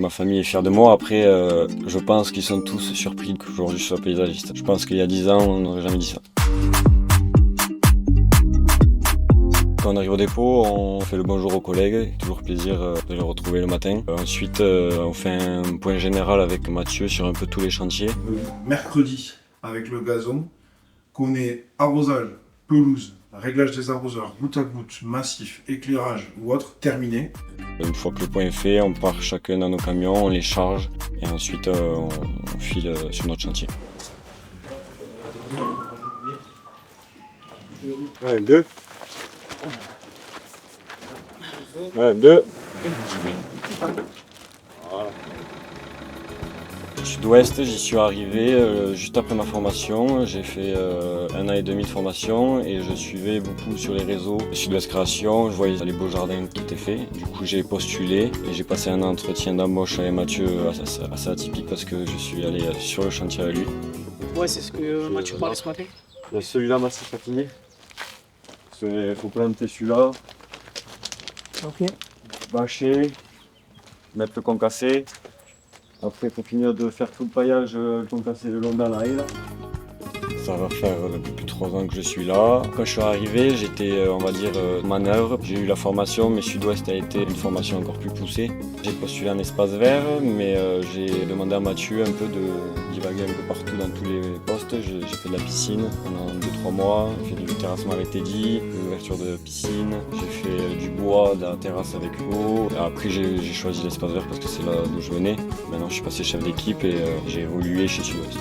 Ma famille est fière de moi. Après, je pense qu'ils sont tous surpris qu'aujourd'hui je sois paysagiste. Je pense qu'il y a 10 ans, on n'aurait jamais dit ça. Quand on arrive au dépôt, on fait le bonjour aux collègues. Toujours plaisir de les retrouver le matin. Ensuite, on fait un point général avec Mathieu sur un peu tous les chantiers. Mercredi, avec le gazon, qu'on ait arrosage, pelouse, réglage des arroseurs, goutte à goutte, massif, éclairage ou autre, terminé. Une fois que le point est fait, on part chacun dans nos camions, on les charge et ensuite on file sur notre chantier. Ouais, deux. Ouais, deux. Voilà. Sud-Ouest, j'y suis arrivé juste après ma formation. J'ai fait 1 an et demi de formation et je suivais beaucoup sur les réseaux Sud-Ouest Création. Je voyais les beaux jardins qui étaient faits. Du coup, j'ai postulé et j'ai passé un entretien d'embauche avec Mathieu assez atypique parce que je suis allé sur le chantier avec lui. Ouais, c'est ce que Mathieu parlait ce matin. Celui-là, massif à fini. Il faut planter celui-là, Ok. bâcher, mettre le concassé. Après, pour finir de faire tout le paillage, le concassé le long dans la haie. Ça va faire depuis 3 ans que je suis là. Quand je suis arrivé, j'étais, on va dire, manœuvre. J'ai eu la formation, mais Sud-Ouest a été une formation encore plus poussée. J'ai postulé en espace vert, mais j'ai demandé à Mathieu un peu de divaguer un peu partout dans tous les postes. J'ai fait de la piscine pendant 2-3 mois. J'ai fait du terrassement avec Teddy, de l'ouverture de piscine. J'ai fait du bois, de la terrasse avec Hugo. Après, j'ai choisi l'espace vert parce que c'est là d'où je venais. Maintenant, je suis passé chef d'équipe et j'ai évolué chez Sud-Ouest.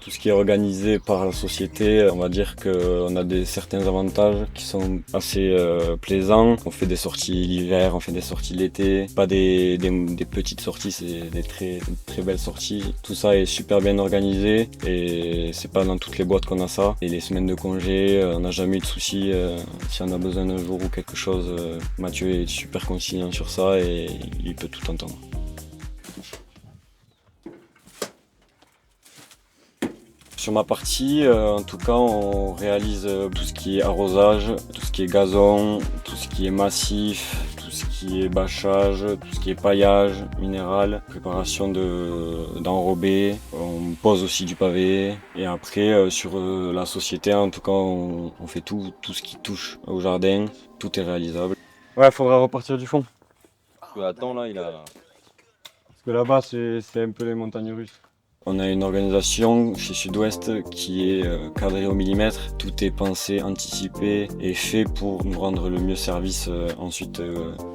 Tout ce qui est organisé par la société, on va dire qu'on a certains avantages qui sont assez plaisants. On fait des sorties l'hiver, on fait des sorties l'été. Pas des petites sorties, c'est des très belles sorties. Tout ça est super bien organisé et c'est pas dans toutes les boîtes qu'on a ça. Et les semaines de congé, on n'a jamais eu de soucis. Si on a besoin d'un jour ou quelque chose, Mathieu est super conciliant sur ça et il peut tout entendre. Sur ma partie, en tout cas, on réalise tout ce qui est arrosage, tout ce qui est gazon, tout ce qui est massif, tout ce qui est bâchage, tout ce qui est paillage, minéral, préparation d'enrobés. On pose aussi du pavé. Et après, sur la société, en tout cas, on fait tout ce qui touche au jardin. Tout est réalisable. Ouais, il faudra repartir du fond. Parce que attends, là, Parce que là-bas, c'est un peu les montagnes russes. On a une organisation chez Sud-Ouest qui est cadrée au millimètre. Tout est pensé, anticipé et fait pour nous rendre le mieux service ensuite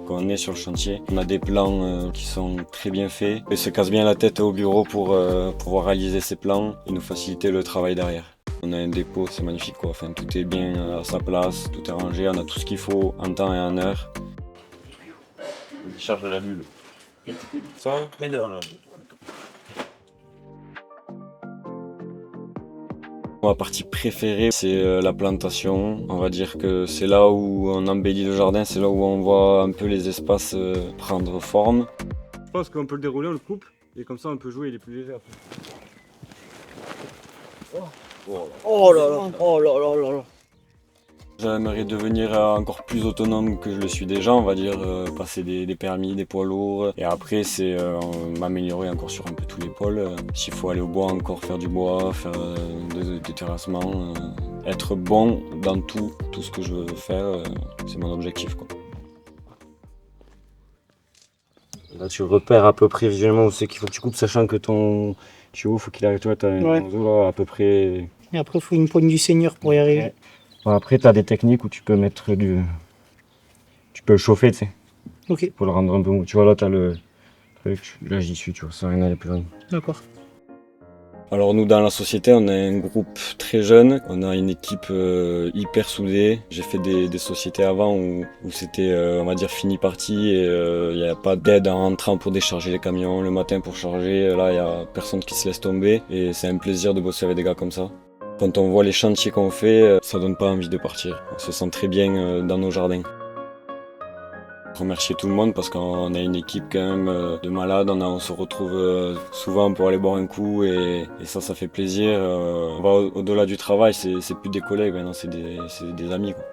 quand on est sur le chantier. On a des plans qui sont très bien faits et se casse bien la tête au bureau pour pouvoir réaliser ces plans et nous faciliter le travail derrière. On a un dépôt, c'est magnifique quoi. Enfin, tout est bien à sa place, tout est rangé, on a tout ce qu'il faut en temps et en heure. Il charge de la bulle. Ça, mais non, là. Ma partie préférée, c'est la plantation. On va dire que c'est là où on embellit le jardin, c'est là où on voit un peu les espaces prendre forme. Je pense qu'on peut le dérouler, on le coupe, et comme ça on peut jouer, il est plus léger après. Oh là là, oh là là là là. J'aimerais devenir encore plus autonome que je le suis déjà, on va dire passer des permis, des poids lourds. Et après, c'est m'améliorer encore sur un peu tous les pôles. S'il faut aller au bois, encore faire du bois, faire des terrassements. Être bon dans tout ce que je veux faire, c'est mon objectif, quoi. Là, tu repères à peu près visuellement où c'est qu'il faut que tu coupes, sachant que ton tuyau, faut qu'il arrive, tu vois, t'as un roseau là à peu près. Et après, il faut une poigne du seigneur pour y arriver. Ouais. Bon, après, tu as des techniques où tu peux mettre du. Tu peux le chauffer, tu sais. Ok, Pour le rendre un peu mou. Tu vois, là, tu as le truc. Là, j'y suis, tu vois, ça rien aller plus loin. d'accord. Alors nous dans la société on a un groupe très jeune, on a une équipe hyper soudée. J'ai fait des sociétés avant où c'était on va dire fini parti et il n'y a pas d'aide en rentrant pour décharger les camions le matin pour charger. Là il n'y a personne qui se laisse tomber et c'est un plaisir de bosser avec des gars comme ça. Quand on voit les chantiers qu'on fait, ça donne pas envie de partir. On se sent très bien dans nos jardins. Remercier tout le monde parce qu'on a une équipe quand même de malades, on se retrouve souvent pour aller boire un coup et ça fait plaisir. On va au-delà du travail, c'est plus des collègues maintenant, c'est des amis, quoi.